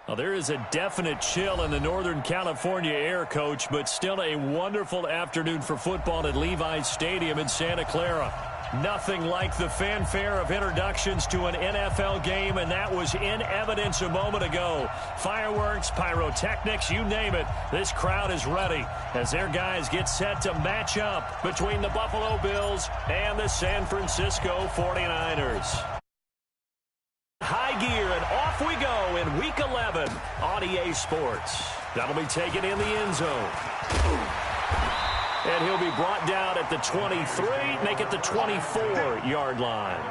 Well, there is a definite chill in the Northern California air, Coach, but still a wonderful afternoon for football at Levi's Stadium in Santa Clara. Nothing like the fanfare of introductions to an NFL game, and that was in evidence a moment ago. Fireworks, pyrotechnics, you name it. This crowd is ready as their guys get set to match up between the Buffalo Bills and the San Francisco 49ers. High gear, and off we go in Week 11 on EA Sports. That'll be taken in the end zone. And he'll be brought down at the 23, make it the 24-yard line.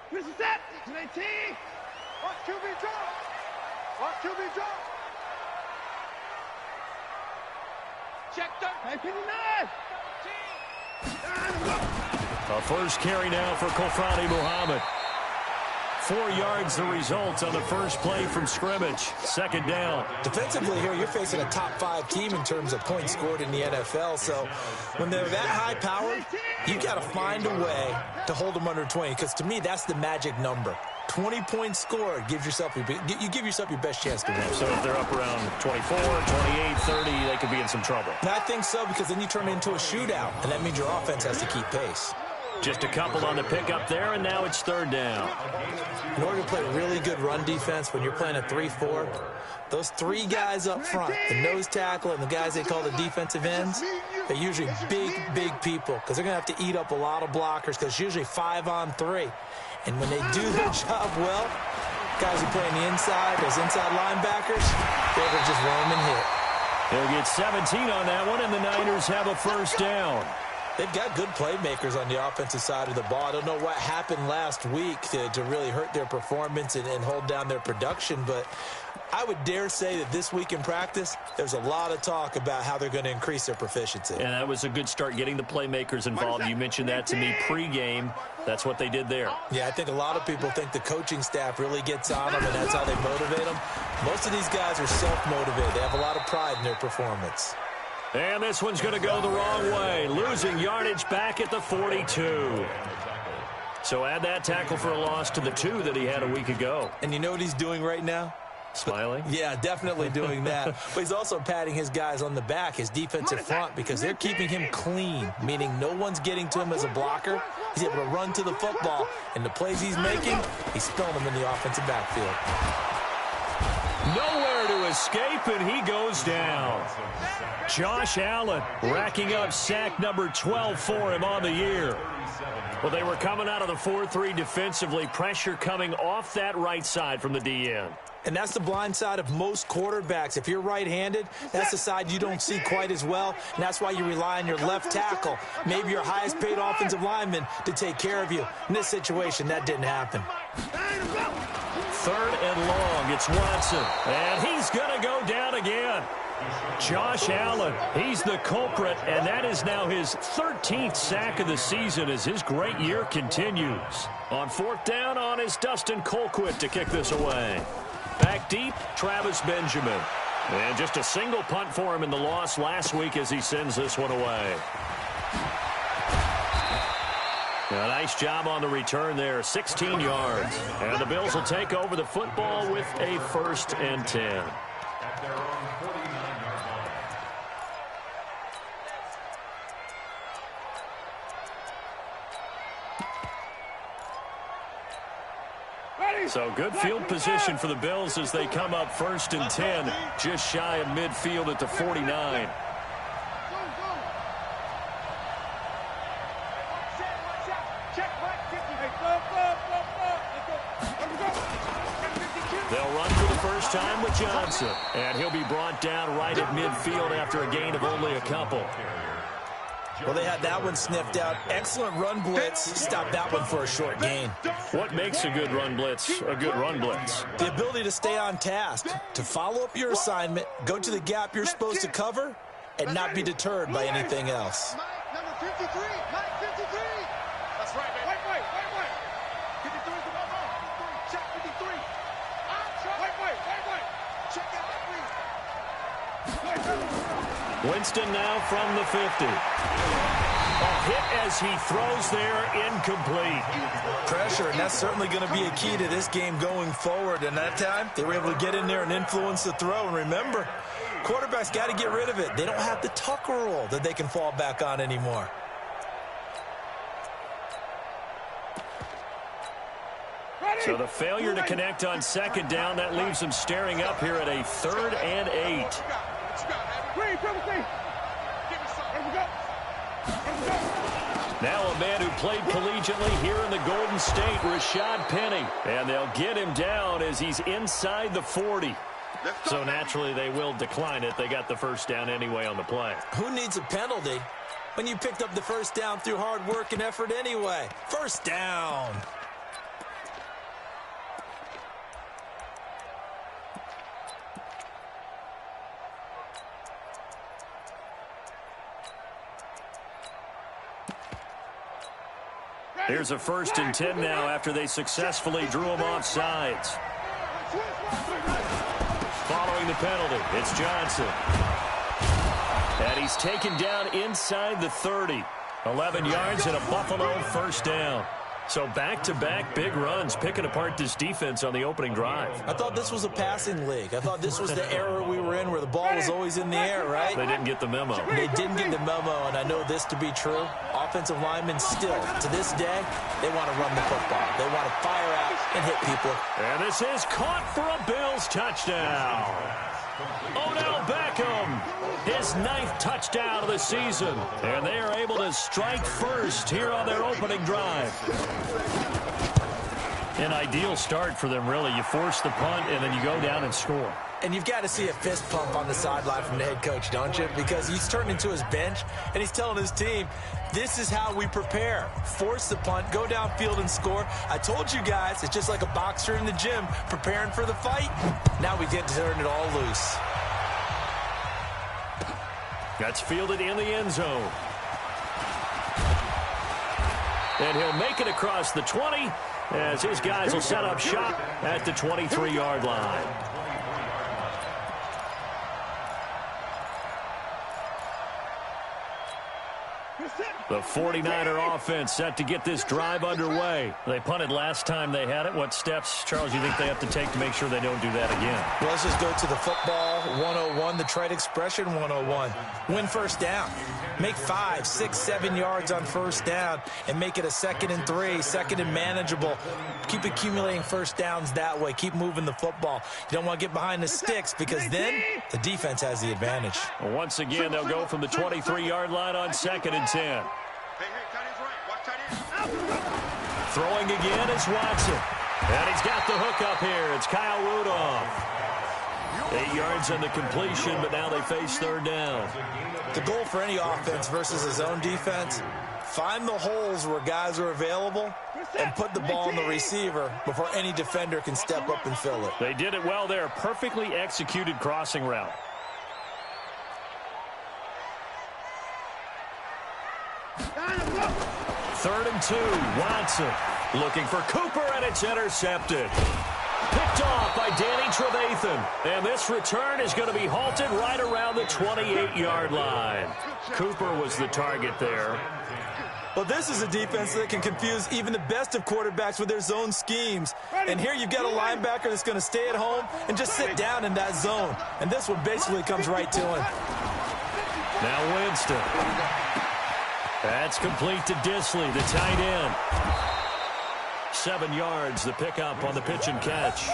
Here's the set. 18. Watch QB drop. Watch QB drop. Check that. 59. A first carry now for Kofrani Muhammad. 4 yards the result on the first play from scrimmage. Second down. Defensively here, you're facing a top 5 team in terms of points scored in the NFL. So when they're that high powered, you got to find a way to hold them under 20. Because to me, that's the magic number. 20 points scored gives yourself you give yourself your best chance to win. So if they're up around 24, 28, 30, they could be in some trouble. And I think so, because then you turn it into a shootout, and that means your offense has to keep pace. Just a couple on the pickup there, and now it's third down. In order to play really good run defense when you're playing a 3-4, those 3 guys up front, the nose tackle and the guys they call the defensive ends, they're usually big people because they're going to have to eat up a lot of blockers because it's usually 5 on 3. And when they do their job well, guys who play on the inside, those inside linebackers, they're going to just roam and hit. They'll get 17 on that one, and the Niners have a first down. They've got good playmakers on the offensive side of the ball. I don't know what happened last week to really hurt their performance and hold down their production, but I would dare say that this week in practice, there's a lot of talk about how they're going to increase their proficiency. And that was a good start, getting the playmakers involved. You mentioned that to me pregame. That's what they did there. Yeah, I think a lot of people think the coaching staff really gets on them, and that's how they motivate them. Most of these guys are self-motivated. They have a lot of pride in their performance. And this one's going to go the wrong way. Losing yardage back at the 42. So add that tackle for a loss to the 2 that he had a week ago. And you know what he's doing right now? Smiling? Yeah, definitely doing that. But he's also patting his guys on the back, his defensive front, because they're keeping him clean, meaning no one's getting to him as a blocker. He's able to run to the football, and the plays he's making, he's spilling them in the offensive backfield. Nowhere to escape, and he goes down. Josh Allen racking up sack number 12 for him on the year. Well, they were coming out of the 4-3 defensively. Pressure coming off that right side from the DN. And that's the blind side of most quarterbacks. If you're right-handed, that's the side you don't see quite as well, and that's why you rely on your left tackle, maybe your highest-paid offensive lineman, to take care of you. In this situation, that didn't happen. Third and long, it's Watson, and he's going to go down again. Josh Allen, he's the culprit, and that is now his 13th sack of the season as his great year continues. On fourth down, on is Dustin Colquitt to kick this away. Back deep, Travis Benjamin. And just a single punt for him in the loss last week as he sends this one away. A nice job on the return there, 16 yards. And the Bills will take over the football with a 1st and 10. So good field position for the Bills as they come up 1st and 10, just shy of midfield at the 49. They'll run for the first time with Johnson, and he'll be brought down right at midfield after a gain of only a couple. Well, they had that one sniffed out. Excellent run blitz. Stopped that one for a short gain. What makes a good run blitz a good run blitz? The ability to stay on task, to follow up your assignment, go to the gap you're supposed to cover, and not be deterred by anything else. Number 53. Mike 53. That's right, man. Wait. 53's the number. Check 53. Wait. Check out that 3. Winston now from the 50. A hit as he throws there, incomplete. Pressure, and that's certainly going to be a key to this game going forward. And that time, they were able to get in there and influence the throw. And remember, quarterbacks got to get rid of it. They don't have the Tucker rule that they can fall back on anymore. So the failure to connect on second down, that leaves them staring up here at a 3rd and 8. Now a man who played collegiately here in the Golden State, Rashad Penny. And they'll get him down as he's inside the 40. So naturally they will decline it. They got the first down anyway on the play. Who needs a penalty when you picked up the first down through hard work and effort anyway? First down. Here's a 1st and 10 now after they successfully drew him off sides. Following the penalty, it's Johnson. And he's taken down inside the 30. 11 yards and a Buffalo first down. So back-to-back big runs, picking apart this defense on the opening drive. I thought this was a passing league. I thought this was the era we were in where the ball was always in the air, right? They didn't get the memo. They didn't get the memo, and I know this to be true. Offensive linemen still, to this day, they want to run the football. They want to fire out and hit people. And this is caught for a Bills touchdown. Odell Beckham, his 9th touchdown of the season. And they are able to strike first here on their opening drive. An ideal start for them, really. You force the punt, and then you go down and score. And you've got to see a fist pump on the sideline from the head coach, don't you? Because he's turned into his bench, and he's telling his team, this is how we prepare. Force the punt, go downfield and score. I told you guys, it's just like a boxer in the gym preparing for the fight. Now we get to turn it all loose. That's fielded in the end zone. And he'll make it across the 20 as his guys will set up shop at the 23-yard line. The 49er offense set to get this drive underway. They punted last time they had it. What steps, Charles, you think they have to take to make sure they don't do that again? Well, let's just go to the football 101, the trade expression 101. Win first down. Make 5, 6, 7 yards on first down and make it a 2nd and 3, 2nd and manageable. Keep accumulating first downs that way. Keep moving the football. You don't want to get behind the sticks because then the defense has the advantage. Well, once again, they'll go from the 23-yard line on 2nd and 10. Throwing again is Watson. And he's got the hook up here. It's Kyle Rudolph. 8 yards on the completion, but now they face 3rd down. The goal for any offense versus a zone defense, find the holes where guys are available and put the ball on the receiver before any defender can step up and fill it. They did it well there. Perfectly executed crossing route. Third and 2, Watson looking for Cooper, and it's intercepted. Picked off by Danny Trevathan. And this return is going to be halted right around the 28-yard line. Cooper was the target there. Well, this is a defense that can confuse even the best of quarterbacks with their zone schemes. And here you've got a linebacker that's going to stay at home and just sit down in that zone. And this one basically comes right to him. Now Winston. That's complete to Disley, the tight end. 7 yards, the pickup on the pitch and catch.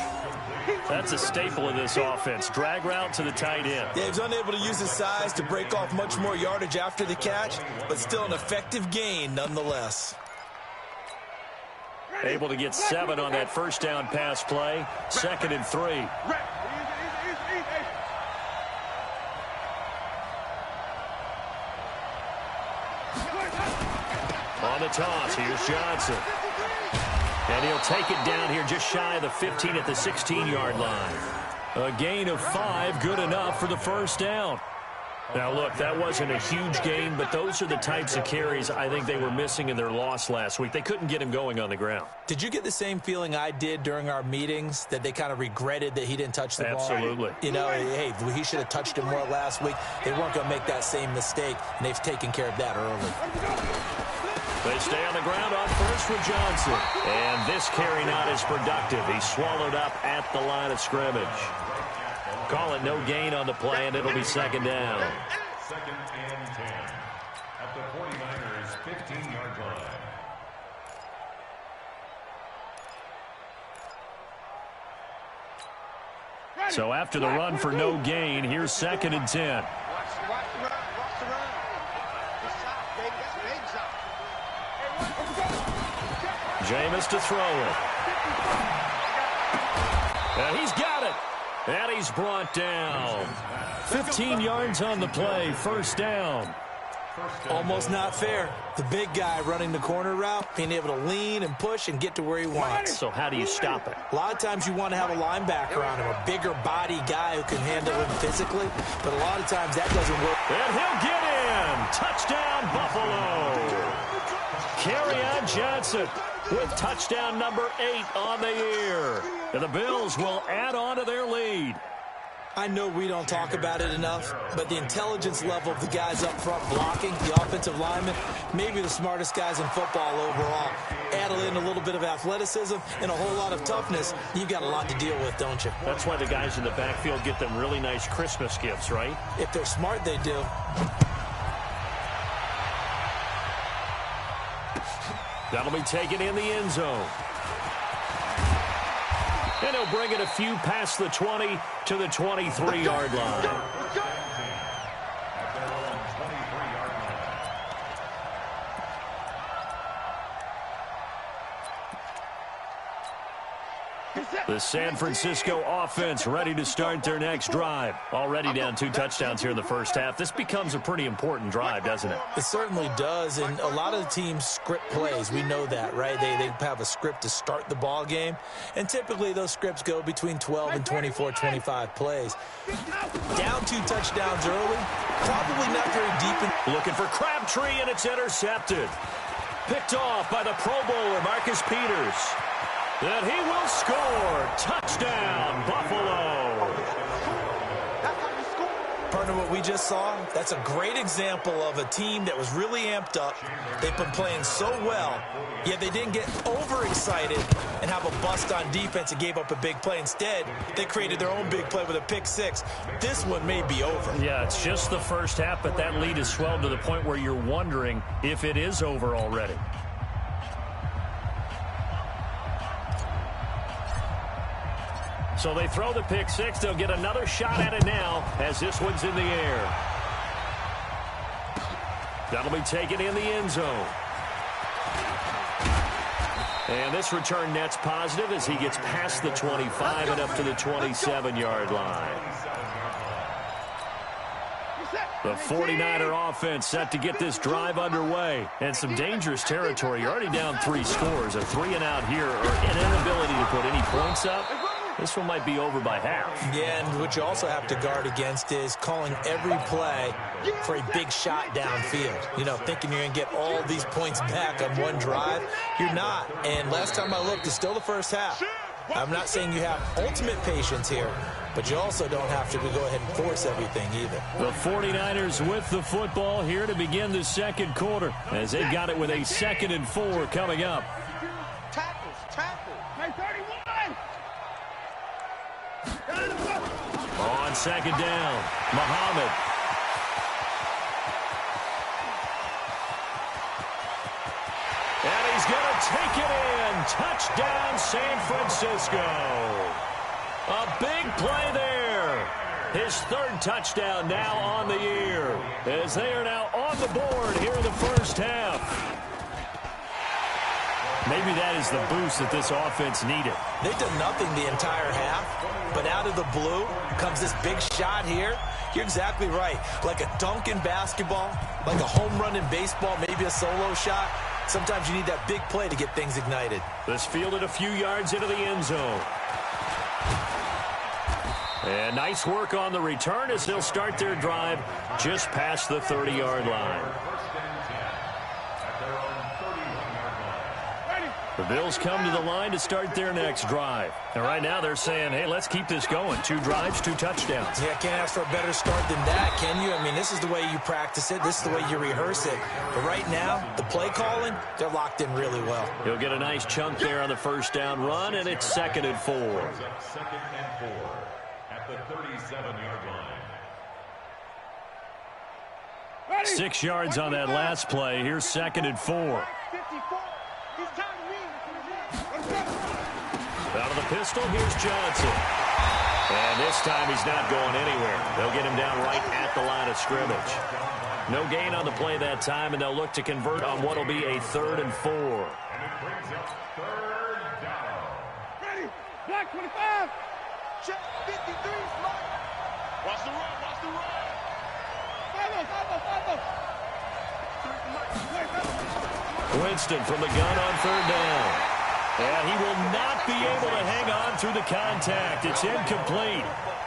That's a staple of this offense. Drag route to the tight end. Yeah, he's unable to use his size to break off much more yardage after the catch, but still an effective gain nonetheless. Able to get 7 on that first down pass play. 2nd and 3. On the toss, here's Johnson. And he'll take it down here just shy of the 15 at the 16-yard line. A gain of 5, good enough for the first down. Now, look, that wasn't a huge gain, but those are the types of carries I think they were missing in their loss last week. They couldn't get him going on the ground. Did you get the same feeling I did during our meetings, that they kind of regretted that he didn't touch the ball? Absolutely. You know, hey, he should have touched it more last week. They weren't going to make that same mistake, and they've taken care of that early. They stay on the ground on first with Johnson. And this carry not as productive. He's swallowed up at the line of scrimmage. Call it no gain on the play, and it'll be second down. Second and 10 at the 49ers' 15-yard line. So after the run for no gain, here's second and 10. Jameis to throw it. And he's got it. And he's brought down. 15 yards on the play, first down. Almost not fair. The big guy running the corner route, being able to lean and push and get to where he wants. So how do you stop it? A lot of times you want to have a linebacker on him, a bigger body guy who can handle him physically, but a lot of times that doesn't work. And he'll get in. Touchdown, Buffalo. Kerryon Johnson with touchdown number 8 on the year. And the Bills will add on to their lead. I know we don't talk about it enough, but the intelligence level of the guys up front blocking, the offensive linemen, maybe the smartest guys in football overall. Add in a little bit of athleticism and a whole lot of toughness, you got a lot to deal with, don't you? That's why the guys in the backfield get them really nice Christmas gifts, right? If they're smart, they do. That'll be taken in the end zone. And he'll bring it a few past the 20 to the 23-yard line. The San Francisco offense ready to start their next drive. Already down 2 touchdowns here in the first half. This becomes a pretty important drive, doesn't it? It certainly does, and a lot of the teams script plays. We know that, right? They have a script to start the ball game, and typically those scripts go between 12 and 24, 25 plays. Down 2 touchdowns early, probably not very deep. Looking for Crabtree, and it's intercepted. Picked off by the Pro Bowler, Marcus Peters. And he will score. Touchdown, Buffalo. Partner, what we just saw, that's a great example of a team that was really amped up. They've been playing so well, yet they didn't get overexcited and have a bust on defense and gave up a big play. Instead, they created their own big play with a pick 6. This one may be over. Yeah, it's just the first half, but that lead has swelled to the point where you're wondering if it is over already. So they throw the pick 6. They'll get another shot at it now as this one's in the air. That'll be taken in the end zone. And this return net's positive as he gets past the 25 and up to the 27-yard line. The 49er offense set to get this drive underway. And some dangerous territory. You're already down 3 scores. A 3-and-out here, or an inability to put any points up. This one might be over by half. Yeah, and what you also have to guard against is calling every play for a big shot downfield. You know, thinking you're going to get all these points back on one drive. You're not. And last time I looked, it's still the first half. I'm not saying you have ultimate patience here, but you also don't have to go ahead and force everything either. The 49ers with the football here to begin the second quarter as they got it with a 2nd and 4 coming up. On second down, Muhammad. And he's going to take it in. Touchdown, San Francisco. A big play there. His 3rd touchdown now on the year as they are now on the board here in the first half. Maybe that is the boost that this offense needed. They've done nothing the entire half, but out of the blue comes this big shot here. You're exactly right. Like a dunk in basketball, like a home run in baseball, maybe a solo shot. Sometimes you need that big play to get things ignited. This fielded a few yards into the end zone. And nice work on the return as they'll start their drive just past the 30-yard line. The Bills come to the line to start their next drive. And right now they're saying, hey, let's keep this going. 2 drives, 2 touchdowns. Yeah, can't ask for a better start than that, can you? I mean, this is the way you practice it. This is the way you rehearse it. But right now, the play calling, they're locked in really well. He'll get a nice chunk there on the first down run, and it's 2nd and 4. 2nd and 4 at the 37-yard line. 6 yards on that last play. Here's 2nd and 4. Out of the pistol, here's Johnson. And this time he's not going anywhere. They'll get him down right at the line of scrimmage. No gain on the play that time, and they'll look to convert on what will be a 3rd and 4. And it brings up 3rd down. Ready. Black 25. Check 53. Smart. Watch the run. Watch the run. Follow. Winston from the gun on 3rd down. And he will not be able to hang on through the contact. It's incomplete.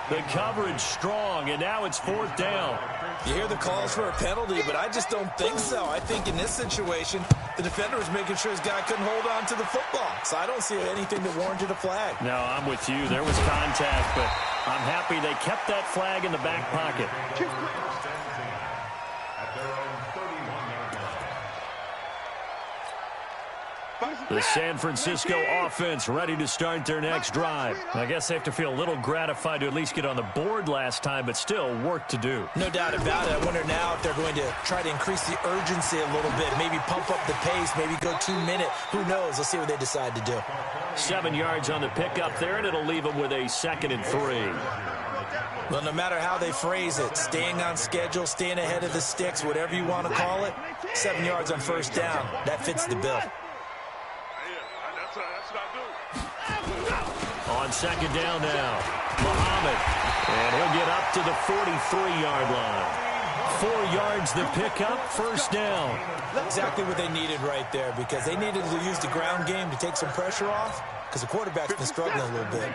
The coverage strong, and now it's 4th down. You hear the calls for a penalty, but I just don't think so. I think in this situation, the defender was making sure his guy couldn't hold on to the football. So I don't see anything that warranted a flag. No, I'm with you. There was contact, but I'm happy they kept that flag in the back pocket. At their own 31-yard line. The San Francisco offense ready to start their next drive. I guess they have to feel a little gratified to at least get on the board last time, but still work to do. No doubt about it. I wonder now if they're going to try to increase the urgency a little bit, maybe pump up the pace, maybe go 2-minute. Who knows? Let's see what they decide to do. 7 yards on the pickup there, and it'll leave them with a 2nd and 3. Well, no matter how they phrase it, staying on schedule, staying ahead of the sticks, whatever you want to call it, 7 yards on 1st down, that fits the bill. On 2nd down now, Muhammad. And he'll get up to the 43-yard line. 4 yards the pickup, 1st down. Exactly what they needed right there, because they needed to use the ground game to take some pressure off, because the quarterback's been struggling a little bit.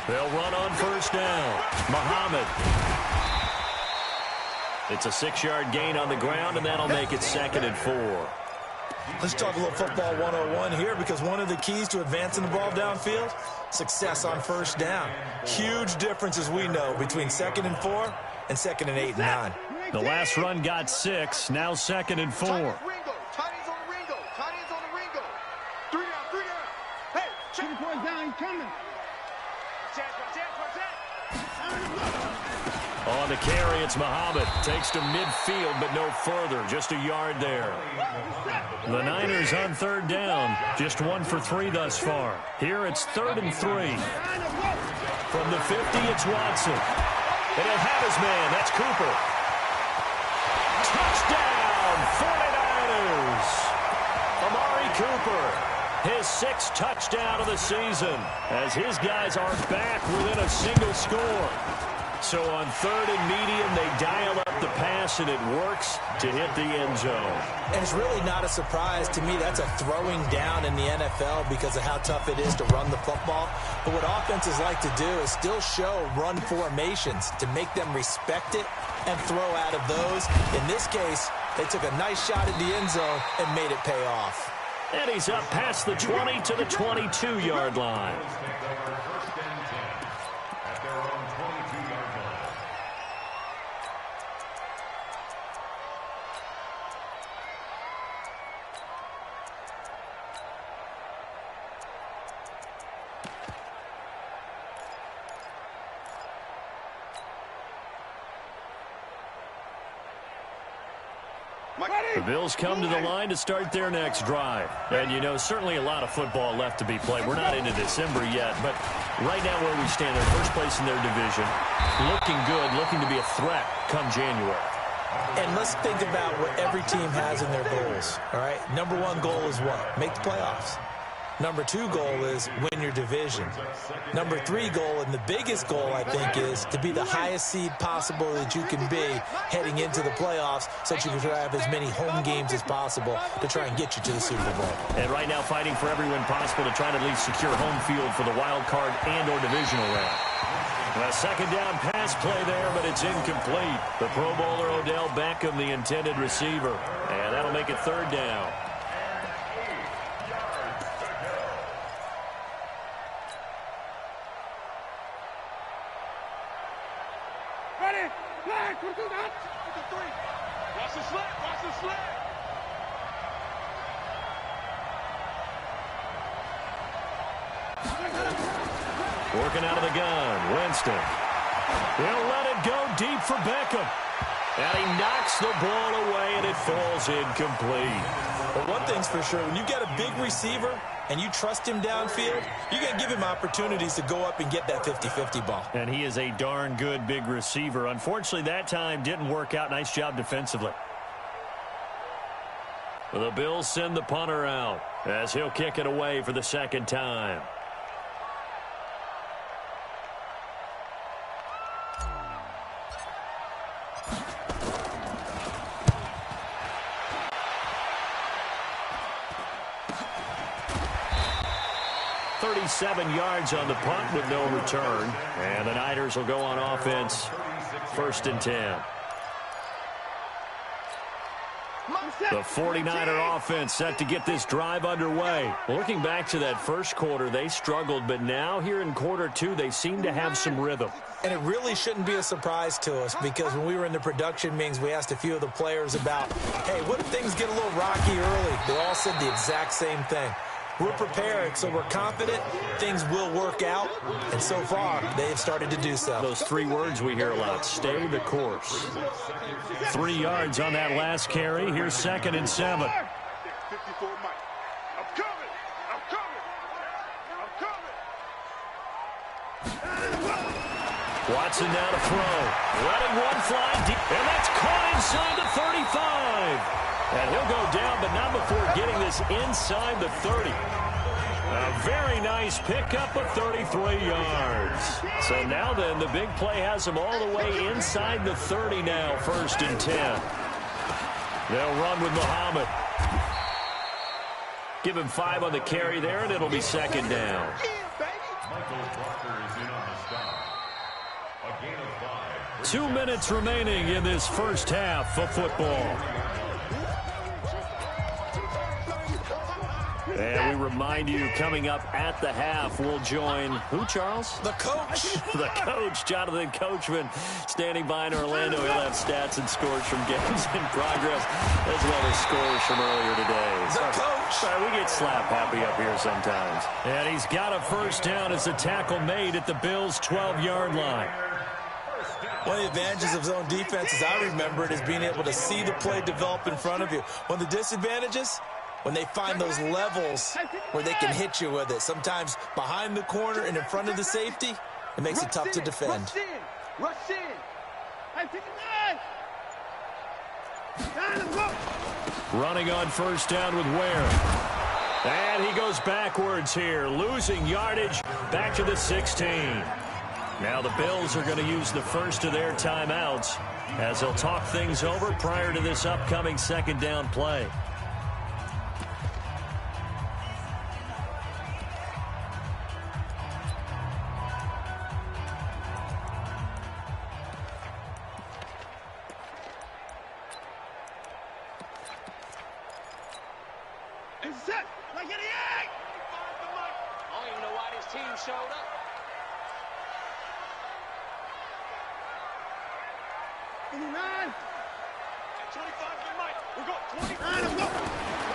They'll run on 1st down. Muhammad. It's a 6-yard gain on the ground, and that'll make it 2nd and 4. Let's talk a little football 101 here, because one of the keys to advancing the ball downfield, success on 1st down. Huge difference, as we know, between 2nd and 4 and 2nd and 8 and 9. The last run got 6, now 2nd and 4. Tight ends on the Ringo. Tight ends on the Ringo. 3 down, 3 down. Hey, check the point down. He's coming. On the carry, it's Muhammad. Takes to midfield, but no further. Just a yard there. The Niners on 3rd down. Just 1 for 3 thus far. Here it's 3rd and 3. From the 50, it's Watson. And he'll have his man. That's Cooper. Touchdown, 49ers. Amari Cooper. His 6th touchdown of the season, as his guys are back within a single score. So on 3rd and medium, they dial up the pass, and it works to hit the end zone. And it's really not a surprise to me. That's a throwing down in the NFL because of how tough it is to run the football. But what offenses like to do is still show run formations to make them respect it and throw out of those. In this case, they took a nice shot at the end zone and made it pay off. And he's up past the 20 to the 22-yard line. The Bills come to the line to start their next drive. And, you know, certainly a lot of football left to be played. We're not into December yet, but right now where we stand, they're first place in their division. Looking good, looking to be a threat come January. And let's think about what every team has in their goals, all right? Number 1 goal is what? Make the playoffs. Number 2 goal is win your division. Number 3 goal, and the biggest goal, I think, is to be the highest seed possible that you can be heading into the playoffs so that you can try to have as many home games as possible to try and get you to the Super Bowl. And right now fighting for every win possible to try to at least secure home field for the wild card and or divisional round. A second down pass play there, but it's incomplete. The Pro Bowler Odell Beckham, the intended receiver. And that'll make it third down. Ready? Flag. Watch the sled. Watch the sled. Working out of the gun, Winston. He'll let it go deep for Beckham. And he knocks the ball away, and it falls incomplete. But one thing's for sure, when you got a big receiver and you trust him downfield, you're going to give him opportunities to go up and get that 50-50 ball. And he is a darn good big receiver. Unfortunately, that time didn't work out. Nice job defensively. The Bills send the punter out as he'll kick it away for the second time. .37 yards on the punt with no return. And the Niners will go on offense. 1st and 10. The 49er offense set to get this drive underway. Looking back to that first quarter, they struggled, but now here in quarter 2, they seem to have some rhythm. And it really shouldn't be a surprise to us, because when we were in the production meetings, we asked a few of the players about, hey, what if things get a little rocky early? They all said the exact same thing. We're prepared, so we're confident things will work out, and so far, they have started to do so. Those 3 words we hear a lot: stay the course. 3 yards on that last carry. Here's 2nd and 7. 54 Mike. I'm coming. I'm coming. Watson now to throw. Letting one fly deep, and that's caught inside the 35. And he'll go down, but not before getting this inside the 30. A very nice pickup of 33 yards. So now then, the big play has him all the way inside the 30 now, 1st and 10. They'll run with Muhammad. Give him 5 on the carry there, and it'll be 2nd down. Michael Parker is in on the stop. A gain of 5. 2 minutes remaining in this first half of football. And we remind you, coming up at the half, we'll join who, Charles? The coach. The coach, Jonathan Coachman, standing by in Orlando. He'll have stats and scores from games in progress, as well as scores from earlier today. The coach. Sorry, we get slap happy up here sometimes. And he's got a first down as the tackle made at the Bills' 12-yard line. One of the advantages of zone defense, as I remember it, is being able to see the play develop in front of you. One of the disadvantages, when they find those levels where they can hit you with it. Sometimes behind the corner and in front of the safety, it makes it tough to defend. Rush in. Running on first down with Ware. And he goes backwards here, losing yardage back to the 16. Now the Bills are going to use the first of their timeouts as they'll talk things over prior to this upcoming 2nd down play. I don't even know why this team showed up.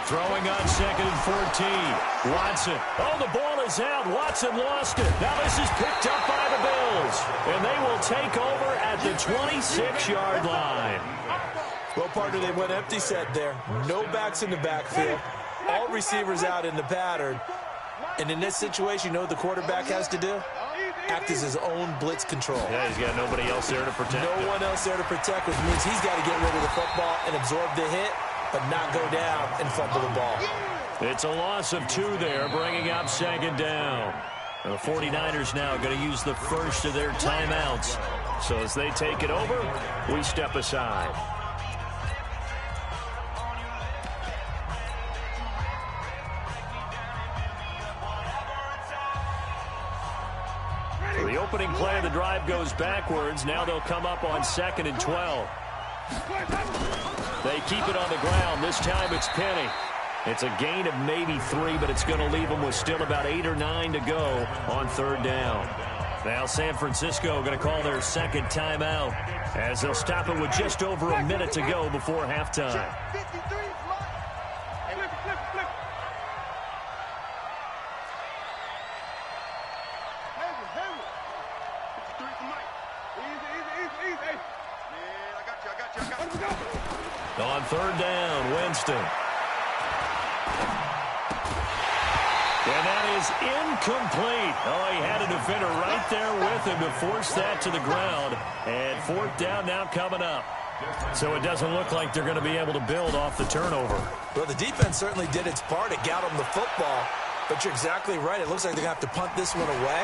Throwing on 2nd and 14. Watson. Oh, the ball is out. Watson lost it. Now this is picked up by the Bills. And they will take over at the 26-yard line. Well, partner, they went empty set there. No backs in the backfield. All receivers out in the pattern. And in this situation, you know what the quarterback has to do? Act as his own blitz control. Yeah, he's got nobody else there to protect him. No one else there to protect, which means he's got to get rid of the football and absorb the hit, but not go down and fumble the ball. It's a loss of 2 there, bringing up second down. The 49ers now going to use the first of their timeouts. So as they take it over, we step aside. So the opening play of the drive goes backwards. Now they'll come up on 2nd and 12. They keep it on the ground. This time it's Penny. It's a gain of maybe 3, but it's going to leave them with still about 8 or 9 to go on 3rd down. Now San Francisco going to call their second timeout as they'll stop it with just over a minute to go before halftime. On 3rd down, Winston. And that is incomplete. Oh, he had a defender right there with him to force that to the ground. And 4th down now coming up. So it doesn't look like they're going to be able to build off the turnover. Well, the defense certainly did its part. It got them the football. But you're exactly right. It looks like they're going to have to punt this one away.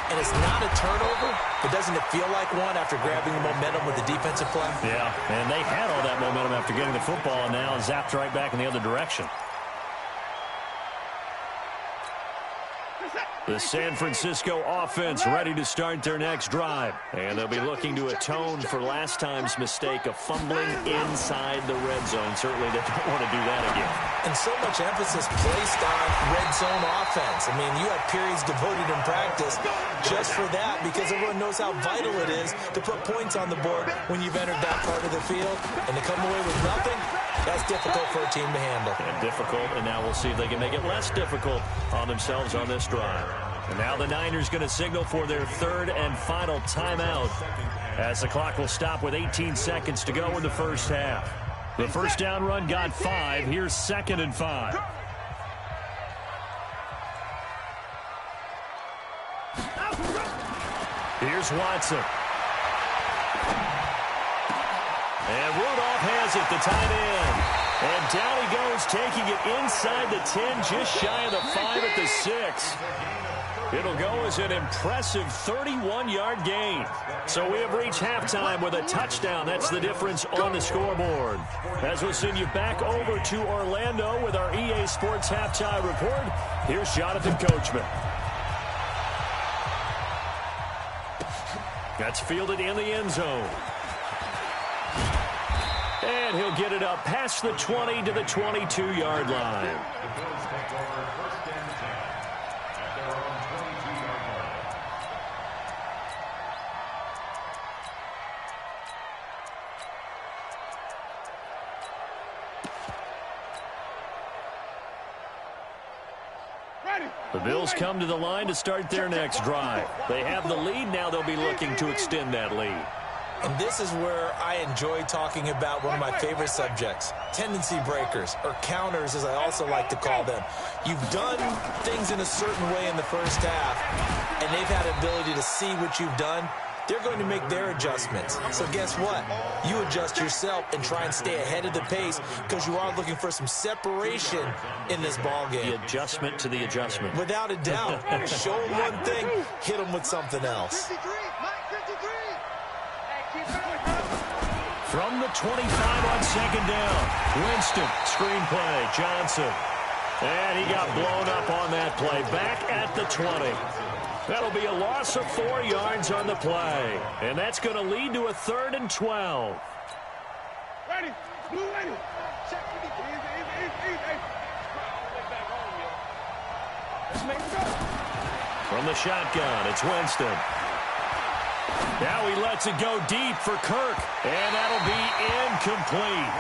And it's not a turnover, but doesn't it feel like one after grabbing the momentum with the defensive play? Yeah, and they had all that momentum after getting the football, and now zapped right back in the other direction. The San Francisco offense ready to start their next drive. And they'll be looking to atone for last time's mistake of fumbling inside the red zone. Certainly they don't want to do that again. And so much emphasis placed on red zone offense. I mean, you have periods devoted in practice just for that because everyone knows how vital it is to put points on the board when you've entered that part of the field. And to come away with nothing, that's difficult for a team to handle. And difficult, and now we'll see if they can make it less difficult on themselves on this drive. And now the Niners going to signal for their 3rd and final timeout as the clock will stop with 18 seconds to go in the first half. The first down run got 5. Here's 2nd and 5. Here's Watson. And Rudolph has it, the tight end. And down he goes, taking it inside the 10, just shy of the 5 at the 6. It'll go as an impressive 31-yard gain. So we have reached halftime with a touchdown. That's the difference on the scoreboard. As we'll send you back over to Orlando with our EA Sports Halftime Report, here's Jonathan Coachman. That's fielded in the end zone. And he'll get it up past the 20 to the 22-yard line. The Bills come to the line to start their next drive. They have the lead. Now they'll be looking to extend that lead. And this is where I enjoy talking about one of my favorite subjects, tendency breakers, or counters as I also like to call them. You've done things in a certain way in the first half, and they've had the ability to see what you've done. They're going to make their adjustments. So guess what? You adjust yourself and try and stay ahead of the pace because you are looking for some separation in this ball game. The adjustment to the adjustment. Without a doubt. Show them one thing, hit them with something else. From the 25 on 2nd down. Winston, screenplay, Johnson. And he got blown up on that play. Back at the 20. That'll be a loss of 4 yards on the play. And that's going to lead to a 3rd and 12. Ready. Blue ready. From the shotgun, it's Winston. Now he lets it go deep for Kirk. And that'll be incomplete.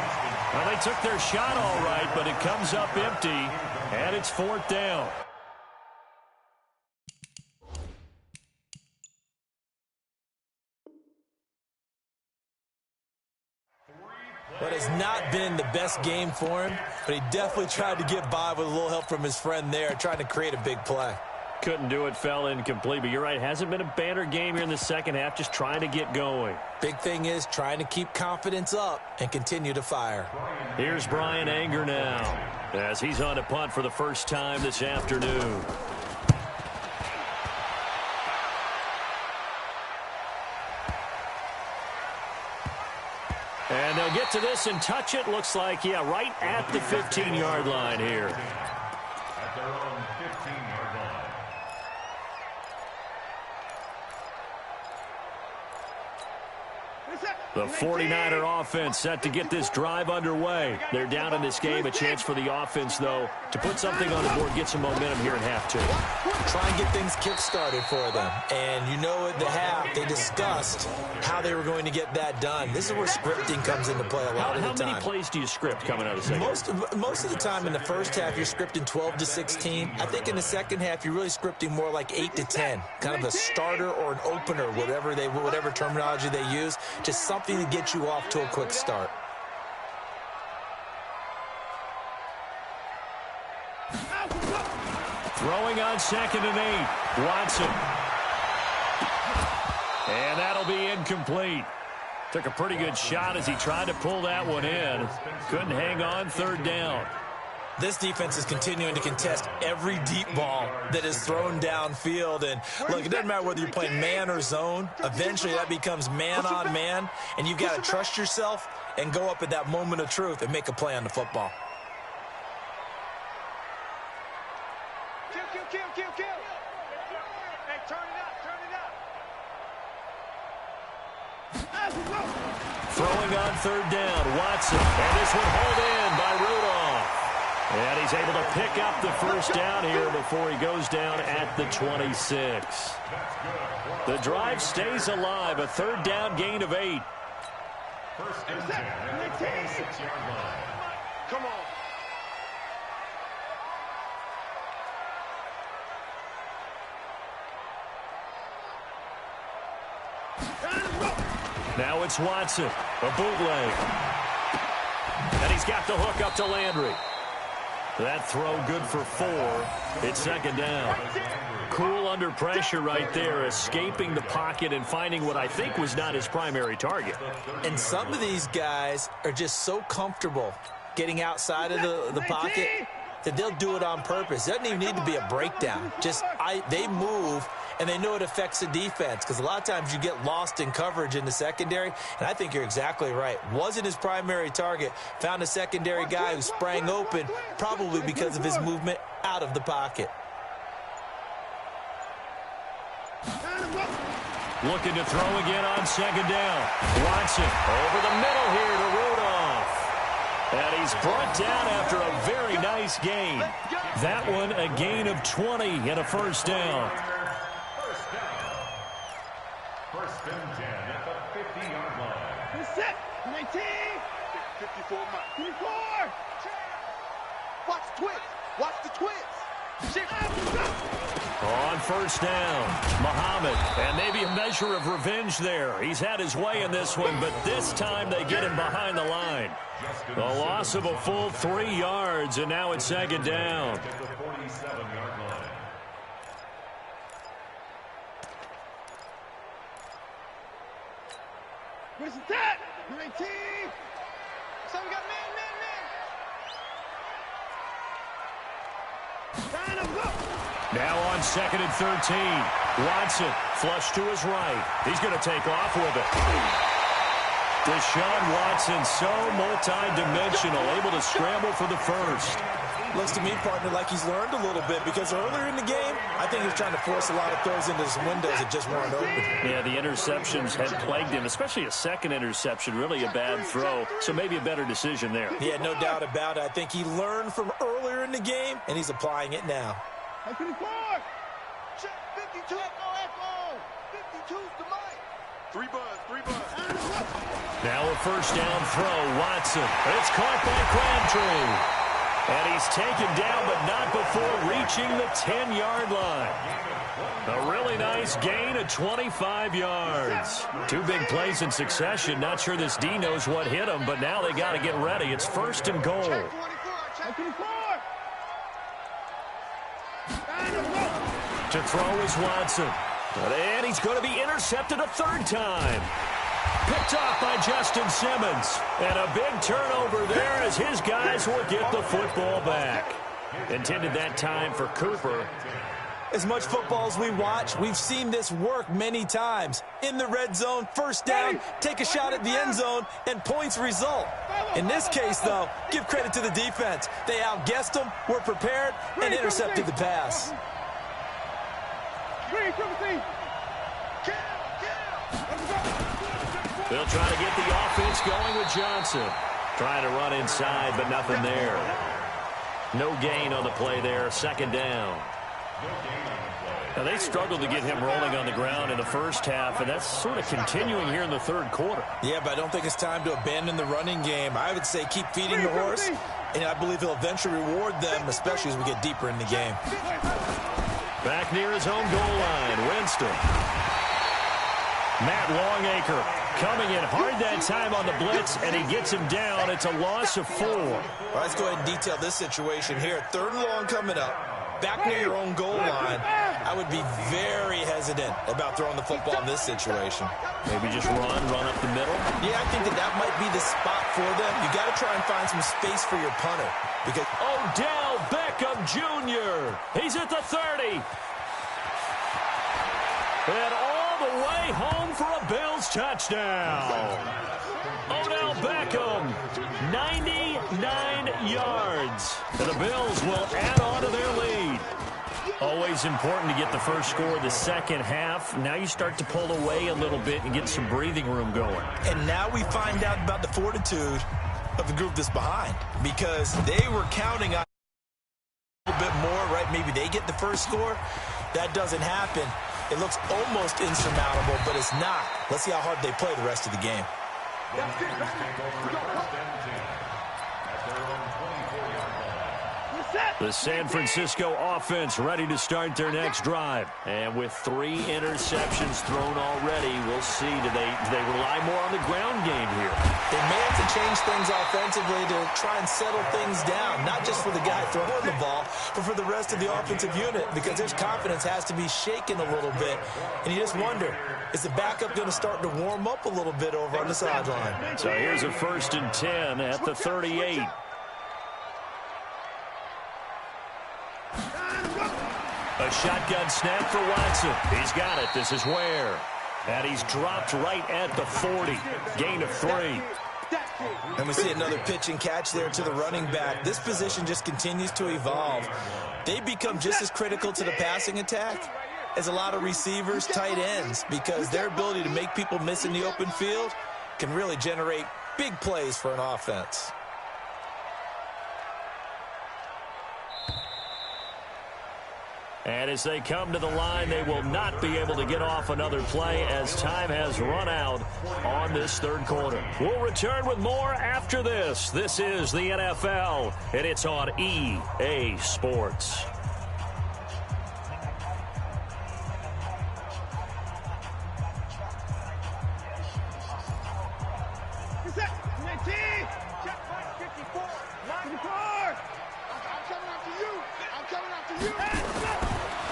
Well, they took their shot all right, but it comes up empty. And it's 4th down. But it's not been the best game for him, but he definitely tried to get by with a little help from his friend there, trying to create a big play. Couldn't do it, fell incomplete, but you're right, hasn't been a banner game here in the second half, just trying to get going. Big thing is trying to keep confidence up and continue to fire. Here's Brian Anger now. as he's on a punt for the first time this afternoon. And they'll get to this and touch it. Looks like, yeah, right at the 15-yard line here. At their own 15-yard line. The 49er offense set to get this drive underway. They're down in this game. A chance for the offense, though, to put something on the board, get some momentum here in half two. Try and get things kick-started for them. And you know at the half, they discussed how they were going to get that done. This is where scripting comes into play a lot of the time. How many plays do you script coming out of the second? Most of the time in the first half, you're scripting 12 to 16. I think in the second half, you're really scripting more like 8 to 10. Kind of a starter or an opener, whatever terminology they use. Just something to get you off to a quick start. Throwing on 2nd and 8. Watson. And that'll be incomplete. Took a pretty good shot as he tried to pull that one in. Couldn't hang on 3rd down. This defense is continuing to contest every deep ball that is thrown downfield. And, look, it doesn't matter whether you're playing man or zone. Eventually, that becomes man-on-man, and you've got to trust yourself and go up at that moment of truth and make a play on the football. Kill. Hey, turn it up. Throwing on 3rd down, Watson. And this one hauled in by Rudolph. And he's able to pick up the first down here before he goes down at the 26. The drive stays alive. A 3rd down gain of 8. First and 10 at the 26-yard line. Come on. Now it's Watson. A bootleg. And he's got the hook up to Landry. That throw good for 4. It's 2nd down. Cool under pressure right there, escaping the pocket and finding what I think was not his primary target. And some of these guys are just so comfortable getting outside of the pocket that they'll do it on purpose. It doesn't even need to be a breakdown. They move, and they know it affects the defense because a lot of times you get lost in coverage in the secondary, and I think you're exactly right. Wasn't his primary target. Found a secondary guy who sprang open, probably because of his movement out of the pocket. Looking to throw again on 2nd down. Watson over the middle here to Rudolph. And he's brought down after a very nice gain. That one a gain of 20 and a 1st down. First and 10 at the 50-yard line. Set. 19. 54 miles. 24. Watch the twist. Watch the twist. On 1st down, Muhammad, and maybe a measure of revenge there. He's had his way in this one, but this time they get him behind the line. The loss of a full 3 yards, and now it's 2nd down. At the 47-yard line. Where's the tap? 19. Someone got man. Now on 2nd and 13. Watson flush to his right. He's going to take off with it. Deshaun Watson, so multi-dimensional, able to scramble for the first. Looks to me, partner, like he's learned a little bit because earlier in the game, I think he was trying to force a lot of throws into some windows that just weren't open. Yeah, the interceptions had plagued him, especially a second interception, really a bad throw, so maybe a better decision there. Yeah, no doubt about it. I think he learned from earlier in the game, and he's applying it now. 52. Echo. 52's the mic. 3 buzz. Now a 1st down throw, Watson. It's caught by Crabtree. And he's taken down, but not before reaching the 10-yard line. A really nice gain of 25 yards. 2 big plays in succession. Not sure this D knows what hit him, but now they got to get ready. It's 1st and goal. To throw is Watson. And he's going to be intercepted a 3rd time. Picked off by Justin Simmons. And a big turnover there as his guys will get the football back. Intended that time for Cooper. As much football as we watch, we've seen this work many times. In the red zone, first down, take a shot at the end zone, and points result. In this case, though, give credit to the defense. They outguessed them, were prepared, and intercepted the pass. They'll try to get the offense going with Johnson. Trying to run inside, but nothing there. No gain on the play there, second down. Now, they struggled to get him rolling on the ground in the first half, and that's sort of continuing here in the third quarter. Yeah, but I don't think it's time to abandon the running game. I would say keep feeding the horse, and I believe he'll eventually reward them, especially as we get deeper in the game. Back near his own goal line, Winston. Matt Longacre coming in hard that time on the blitz, and he gets him down. It's a loss of 4. Well, let's go ahead and detail this situation here. Third and long coming up. Back near your own goal line, I would be very hesitant about throwing the football in this situation. Maybe just run up the middle? Yeah, I think that might be the spot for them. You got to try and find some space for your punter. Because Odell Beckham Jr. He's at the 30. And all the way home for a Bills touchdown. Odell Beckham, 99 yards. And the Bills will add on to their lead. Always important to get the first score of the second half. Now you start to pull away a little bit and get some breathing room going. And now we find out about the fortitude of the group that's behind. Because they were counting on a little bit more, right? Maybe they get the first score. That doesn't happen. It looks almost insurmountable, but it's not. Let's see how hard they play the rest of the game. The San Francisco offense ready to start their next drive. And with 3 interceptions thrown already, we'll see. Do they rely more on the ground game here? They may have to change things offensively to try and settle things down, not just for the guy throwing the ball, but for the rest of the offensive unit, because their confidence has to be shaken a little bit. And you just wonder, is the backup going to start to warm up a little bit over on the sideline? So here's a 1st and 10 at the 38. A shotgun snap for Watson. He's got it. This is Ware. And he's dropped right at the 40. Gain of 3. And we see another pitch and catch there to the running back. This position just continues to evolve. They become just as critical to the passing attack as a lot of receivers, tight ends, because their ability to make people miss in the open field can really generate big plays for an offense. And as they come to the line, they will not be able to get off another play as time has run out on this third quarter. We'll return with more after this. This is the NFL, and it's on EA Sports.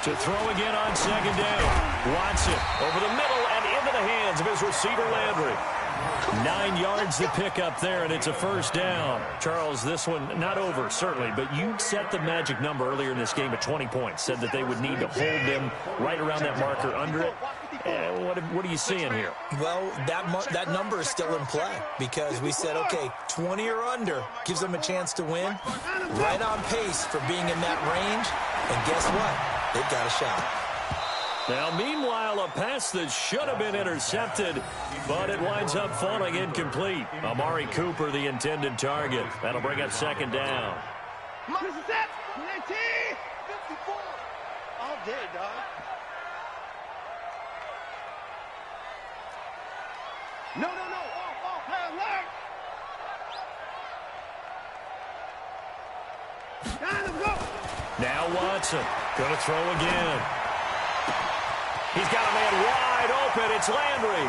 To throw again on second down. Watson over the middle and into the hands of his receiver Landry. 9 yards to pick up there, and it's a first down. Charles, this one not over, certainly, but you set the magic number earlier in this game at 20 points. Said that they would need to hold them right around that marker under it. What are you seeing here? Well, that number is still in play because we said, okay, 20 or under gives them a chance to win. Right on pace for being in that range, and guess what? They've got a shot. Now, meanwhile, a pass that should have been intercepted, but it winds up falling incomplete. Amari Cooper, the intended target. That'll bring up second down. All day, dog. No. Off, high alert. Now Watson going to throw again. He's got a man wide open. It's Landry.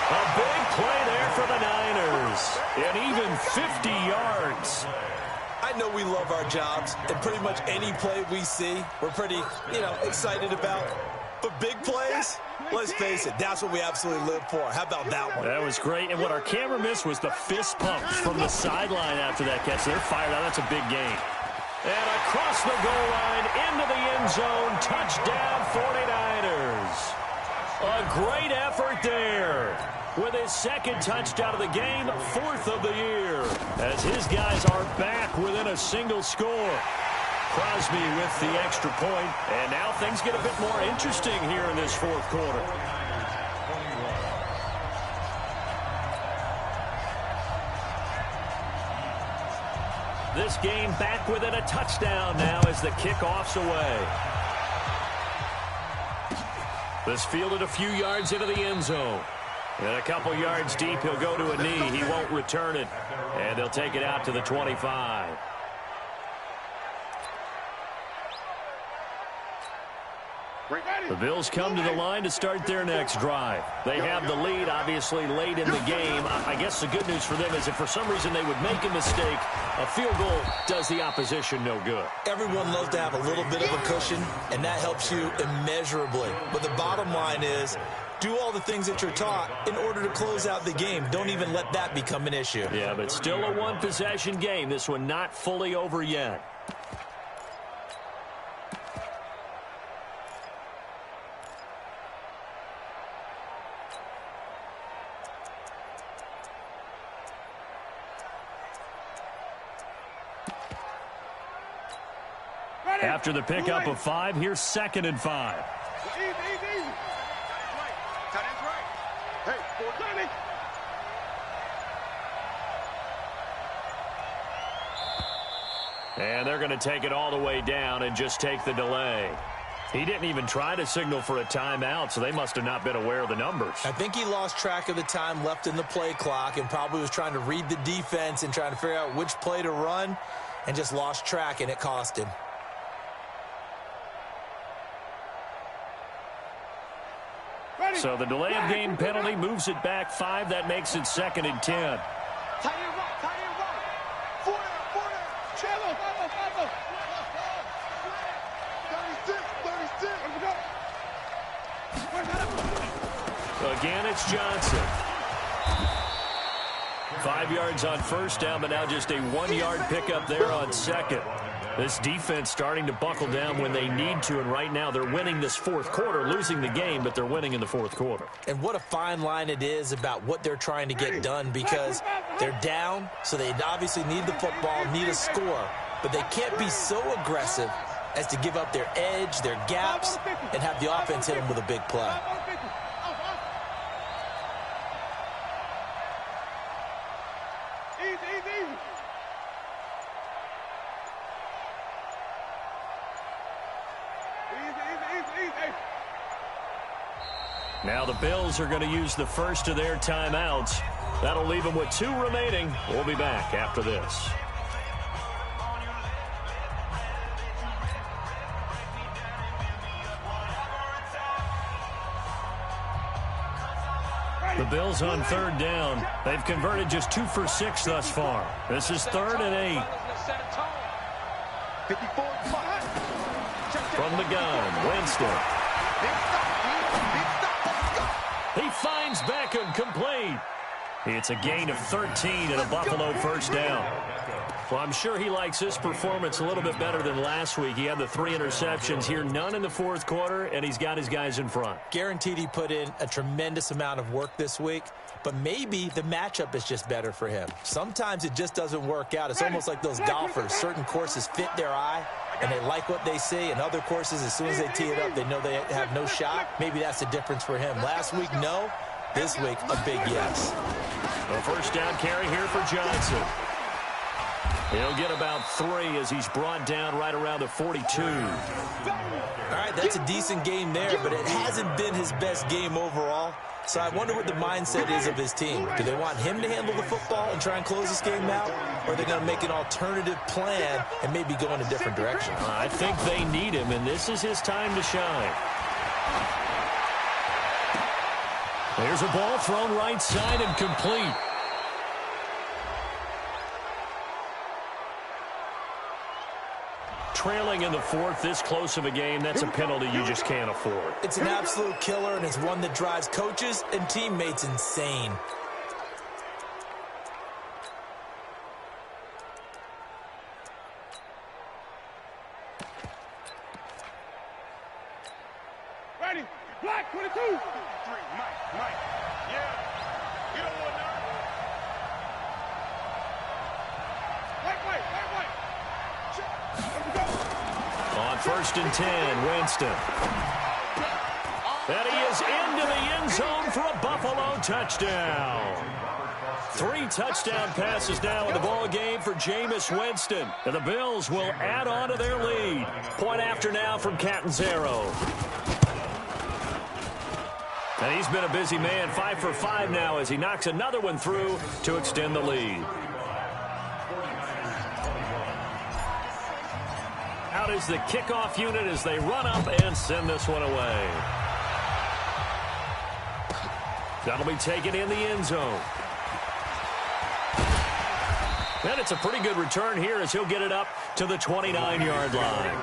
A big play there for the Niners. And even 50 yards. I know we love our jobs, and pretty much any play we see, we're pretty, excited about. But big plays, let's face it, that's what we absolutely live for. How about that one? That was great. And what our camera missed was the fist pump from the sideline after that catch. They're fired out. That's a big game. And across the goal line, into the end zone, touchdown 49ers. A great effort there. With his second touchdown of the game, 4th of the year. As his guys are back within a single score. Crosby with the extra point, and now things get a bit more interesting here in this 4th quarter. This game back within a touchdown now as the kickoff's away. This fielded a few yards into the end zone. And a couple yards deep, he'll go to a knee. He won't return it, and they'll take it out to the 25. The Bills come to the line to start their next drive. They have the lead, obviously, late in the game. I guess the good news for them is if for some reason they would make a mistake, a field goal does the opposition no good. Everyone loves to have a little bit of a cushion, and that helps you immeasurably. But the bottom line is, do all the things that you're taught in order to close out the game. Don't even let that become an issue. Yeah, but still a one-possession game. This one not fully over yet. After the pickup of 5, here's 2nd and 5. Easy. Right. Tight end's right. Hey, 420. And they're going to take it all the way down and just take the delay. He didn't even try to signal for a timeout, so they must have not been aware of the numbers. I think he lost track of the time left in the play clock and probably was trying to read the defense and trying to figure out which play to run and just lost track, and it cost him. So the delay of game penalty moves it back 5. That makes it 2nd and 10. Tight end right. 4 down. Cello. 36. Again, it's Johnson. 5 yards on 1st down, but now just a 1-yard pickup there on 2nd. This defense starting to buckle down when they need to, and right now they're winning this 4th quarter, losing the game, but they're winning in the 4th quarter. And what a fine line it is about what they're trying to get done, because they're down, so they obviously need the football, need a score, but they can't be so aggressive as to give up their edge, their gaps, and have the offense hit them with a big play. Now the Bills are going to use the first of their timeouts. That'll leave them with 2 remaining. We'll be back after this. The Bills on 3rd down. They've converted just 2 for 6 thus far. This is 3rd and 8. 54. From the gun, Winston. He finds Beckham complete. It's a gain of 13 and a Buffalo 1st down. Well, I'm sure he likes this performance a little bit better than last week. He had the 3 interceptions here, none in the 4th quarter, and he's got his guys in front. Guaranteed he put in a tremendous amount of work this week, but maybe the matchup is just better for him. Sometimes it just doesn't work out. It's almost like those golfers. Certain courses fit their eye, and they like what they see, and other courses, as soon as they tee it up, they know they have no shot. Maybe that's the difference for him. Last week, no. This week, a big yes. A 1st down carry here for Johnson. He'll get about 3 as he's brought down right around the 42. All right, that's a decent game there, but it hasn't been his best game overall. So I wonder what the mindset is of his team. Do they want him to handle the football and try and close this game out? Or are they going to make an alternative plan and maybe go in a different direction? I think they need him, and this is his time to shine. There's a ball thrown right side and complete. Trailing in the fourth, this close of a game, that's a penalty you just can't afford. It's an absolute killer, and it's one that drives coaches and teammates insane. Ready? Black 22. 3, Mike. Yeah. You don't want none. Wait. On 1st and 10, Winston. And he is into the end zone for a Buffalo touchdown. 3 touchdown passes now in the ball game for Jameis Winston. And the Bills will add on to their lead. Point after now from Catanzaro. And he's been a busy man, 5 for 5 now as he knocks another one through to extend the lead. Out is the kickoff unit as they run up and send this one away. That'll be taken in the end zone. And it's a pretty good return here as he'll get it up to the 29-yard line.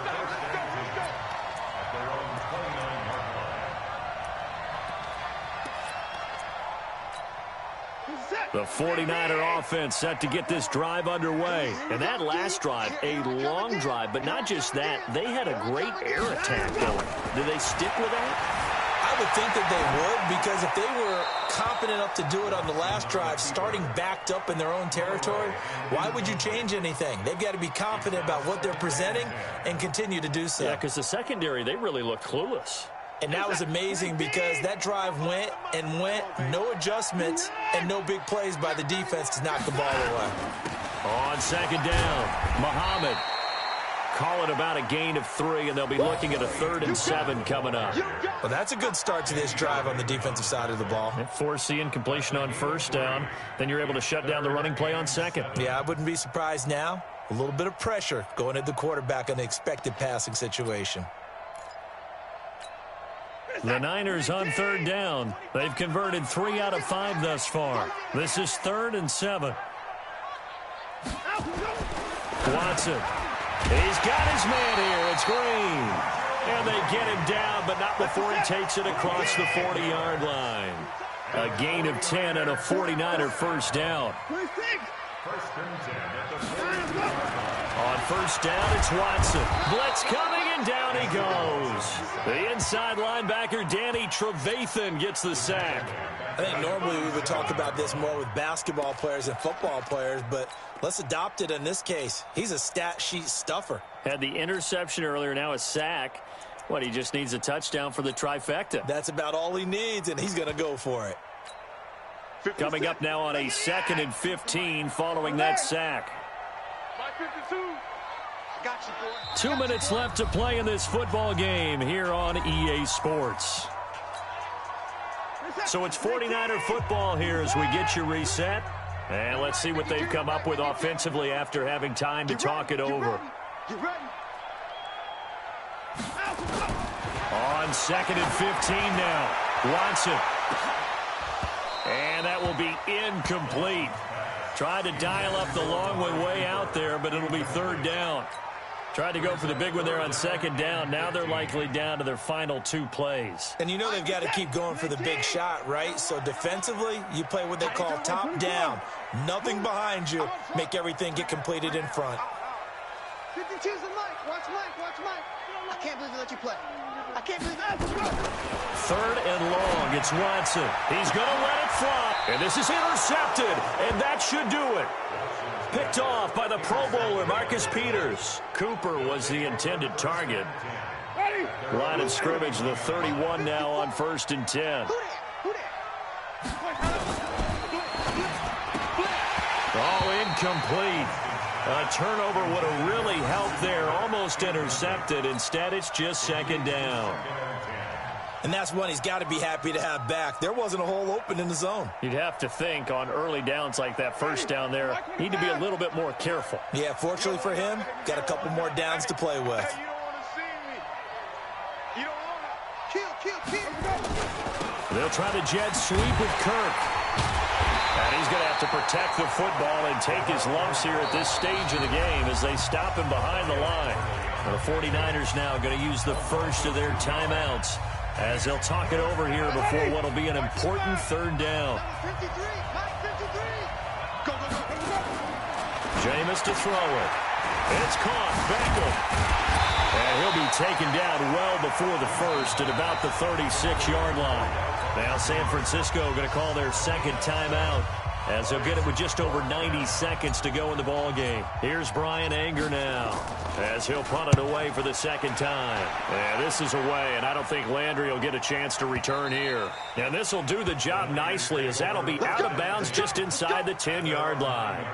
The 49er offense set to get this drive underway. And that last drive, a long drive, but not just that. They had a great air attack going. Do they stick with that? I would think that they would, because if they were confident enough to do it on the last drive, starting backed up in their own territory, why would you change anything? They've got to be confident about what they're presenting and continue to do so. Yeah, because the secondary, they really look clueless. And that was amazing because that drive went, no adjustments, and no big plays by the defense to knock the ball away. On 2nd down, Muhammad. Call it about a gain of 3, and they'll be looking at a 3rd and 7 coming up. Well, that's a good start to this drive on the defensive side of the ball. Force the incompletion on 1st down. Then you're able to shut down the running play on 2nd. Yeah, I wouldn't be surprised now. A little bit of pressure going at the quarterback on the expected passing situation. The Niners on 3rd down. They've converted 3 out of 5 thus far. This is 3rd and 7. Watson. He's got his man here. It's Green. And they get him down, but not before he takes it across the 40-yard line. A gain of 10 and a 49er first down. On 1st down, it's Watson. Blitz coming, and down he goes. The inside linebacker, Danny Trevathan, gets the sack. I think normally we would talk about this more with basketball players and football players, but let's adopt it in this case. He's a stat sheet stuffer. Had the interception earlier, now a sack. What, he just needs a touchdown for the trifecta. That's about all he needs, and he's going to go for it. Coming up now on a 2nd and 15 following that sack. 2 minutes left to play in this football game here on EA Sports. So it's 49er football here as we get you reset. And let's see what they've come up with offensively after having time to talk it over. On 2nd and 15 now. Watson. And that will be incomplete. Tried to dial up the long one way out there, but it'll be 3rd down. Tried to go for the big one there on 2nd down. Now they're likely down to their final 2 plays. And you know they've got to keep going for the big shot, right? So defensively, you play what they call top down. Nothing behind you. Make everything get completed in front. 52's the Mike. Watch Mike. I can't believe they let you play. I can't believe that. 3rd and long. It's Watson. He's going to let it fly. And this is intercepted. And that should do it. Picked off by the Pro Bowler, Marcus Peters. Cooper was the intended target. Line of scrimmage, the 31 now on 1st and 10. Oh, incomplete. A turnover would have really helped there. Almost intercepted. Instead, it's just 2nd down. And that's one he's got to be happy to have back. There wasn't a hole open in the zone. You'd have to think on early downs like that 1st down there, need to be a little bit more careful. Yeah, fortunately for him, got a couple more downs to play with. You don't want to see me. You don't want to. Kill. They'll try the jet sweep with Kirk. And he's going to have to protect the football and take his lumps here at this stage of the game as they stop him behind the line. The 49ers now going to use the first of their timeouts as they'll talk it over here before what will be an important third down. Jameis to throw it. It's caught. Beckham. And he'll be taken down well before the first at about the 36-yard line. Now San Francisco going to call their second timeout as they'll get it with just over 90 seconds to go in the ball game. Here's Brian Anger now as he'll punt it away for the second time. Yeah, this is away, and I don't think Landry will get a chance to return here. And this will do the job nicely as that'll be out of bounds just inside the 10-yard line.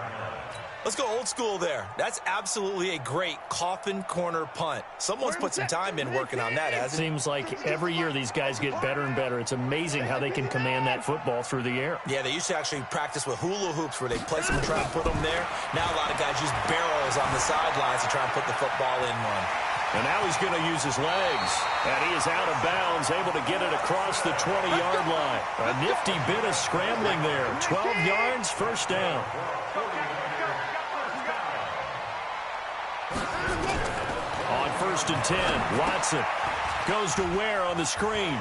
Let's go old school there. That's absolutely a great coffin corner punt. Someone's put some time in working on that, hasn't it? Seems like every year these guys get better and better. It's amazing how they can command that football through the air. Yeah, they used to actually practice with hula hoops where they place them and try and put them there. Now a lot of guys use barrels on the sidelines to try and put the football in one. And now he's going to use his legs. And he is out of bounds, able to get it across the 20-yard line. A nifty bit of scrambling there. 12 yards, first down. On 1st and 10, Watson goes to Ware on the screen.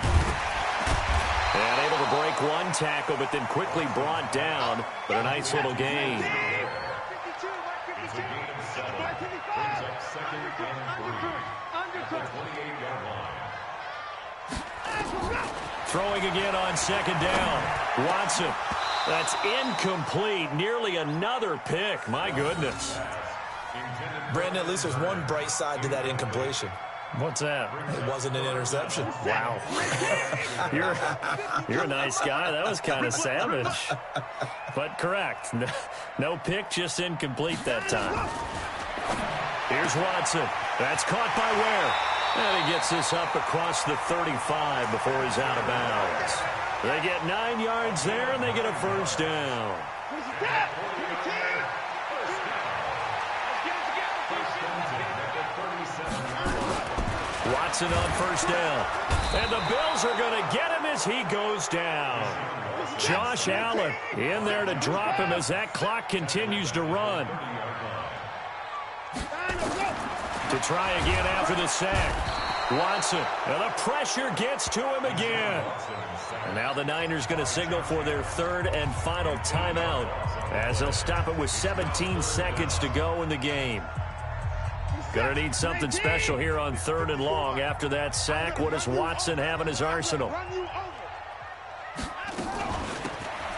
And able to break one tackle, but then quickly brought down. But a nice little gain. It's a gain of 7. Brings up 2nd and 3. At the 28-yard line. Throwing again on 2nd down. Watson. That's incomplete. Nearly another pick. My goodness. Brandon, at least there's one bright side to that incompletion. What's that? It wasn't an interception. Wow. You're a nice guy. That was kind of savage. But correct. No pick, just incomplete that time. Here's Watson. That's caught by Ware. And he gets this up across the 35 before he's out of bounds. They get 9 yards there, and they get a first down. Watson on first down. And the Bills are going to get him as he goes down. Josh Allen in there to drop him as that clock continues to run. To try again after the sack. Watson. And the pressure gets to him again. And now the Niners going to signal for their third and final timeout as they'll stop it with 17 seconds to go in the game. Going to need something special here on 3rd and long after that sack. What does Watson have in his arsenal?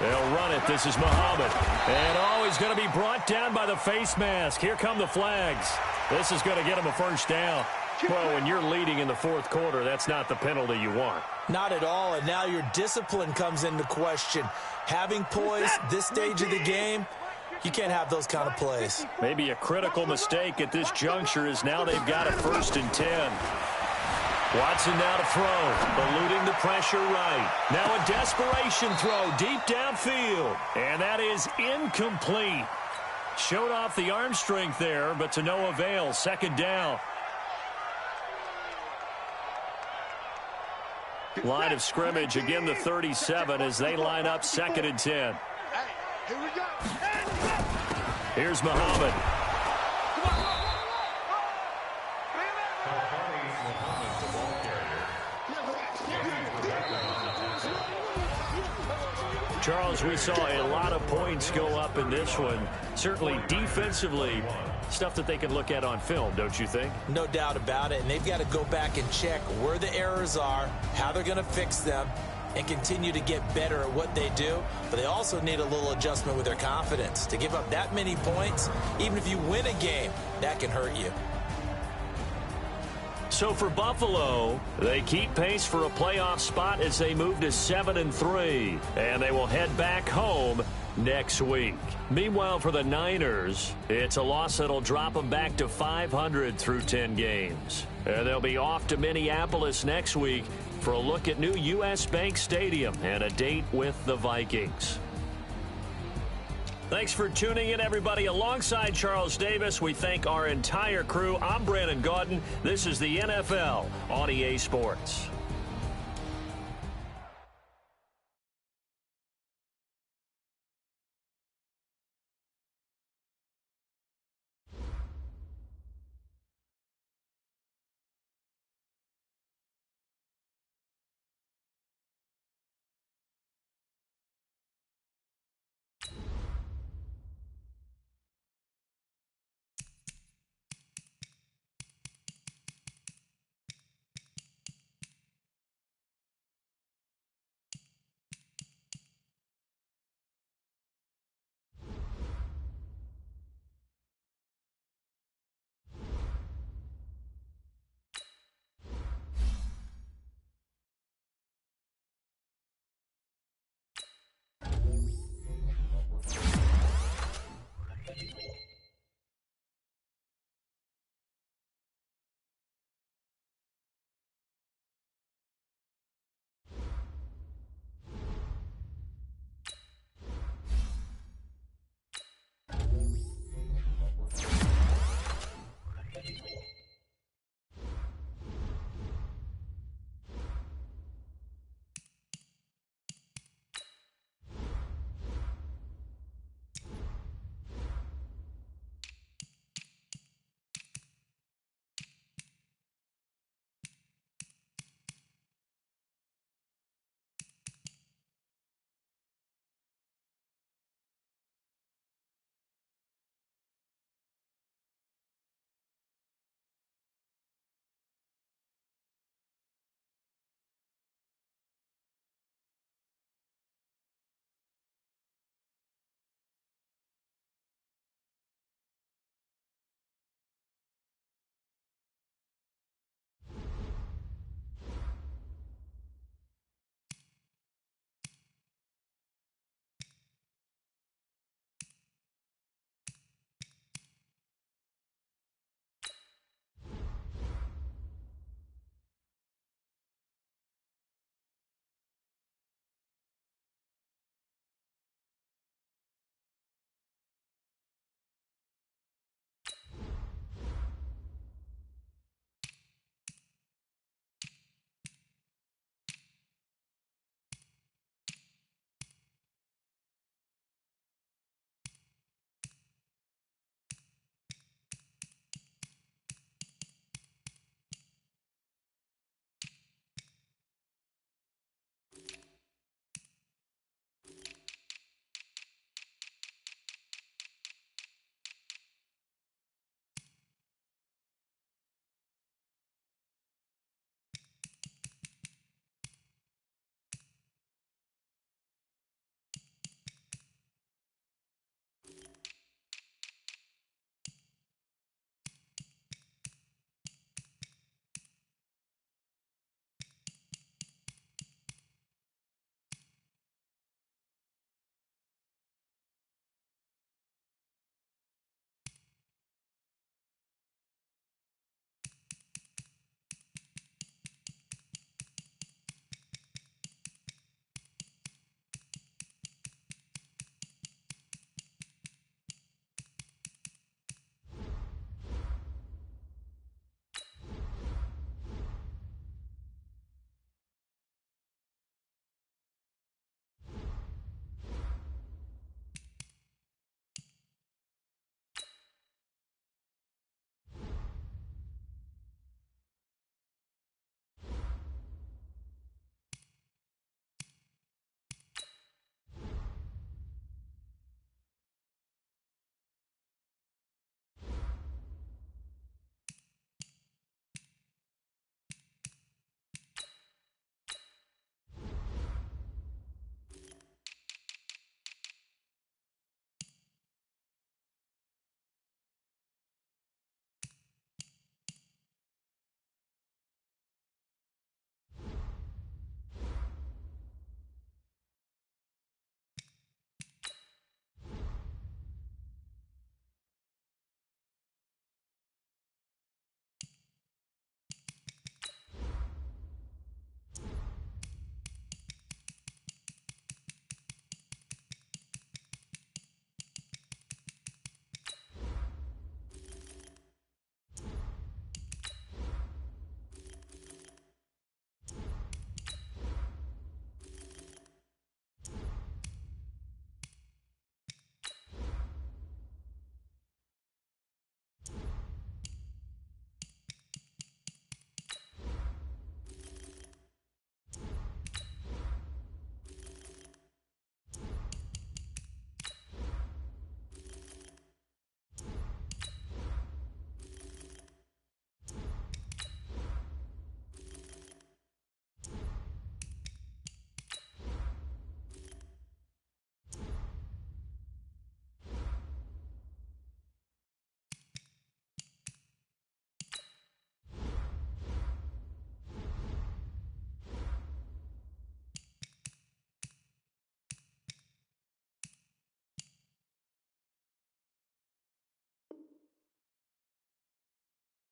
They'll run it. This is Muhammad. And he's going to be brought down by the face mask. Here come the flags. This is going to get him a first down. Well, when you're leading in the 4th quarter, that's not the penalty you want. Not at all, and now your discipline comes into question. Having poise this stage of the game, you can't have those kind of plays. Maybe a critical mistake at this juncture is now they've got a 1st and 10. Watson now to throw, eluding the pressure right. Now a desperation throw deep downfield, and that is incomplete. Showed off the arm strength there, but to no avail. 2nd down. Line of scrimmage, again the 37 as they line up 2nd and 10. Here we go. Here's Muhammad. Charles, we saw a lot of points go up in this one. Certainly defensively, stuff that they can look at on film, don't you think? No doubt about it, and they've got to go back and check where the errors are, how they're going to fix them, and continue to get better at what they do. But they also need a little adjustment with their confidence. To give up that many points, even if you win a game, that can hurt you. So for Buffalo, they keep pace for a playoff spot as they move to 7-3, and they will head back home next week. Meanwhile, for the Niners, it's a loss that'll drop them back to 500 through 10 games. And they'll be off to Minneapolis next week for a look at new U.S. Bank Stadium and a date with the Vikings. Thanks for tuning in, everybody. Alongside Charles Davis, we thank our entire crew. I'm Brandon Gaudin. This is the NFL on EA Sports.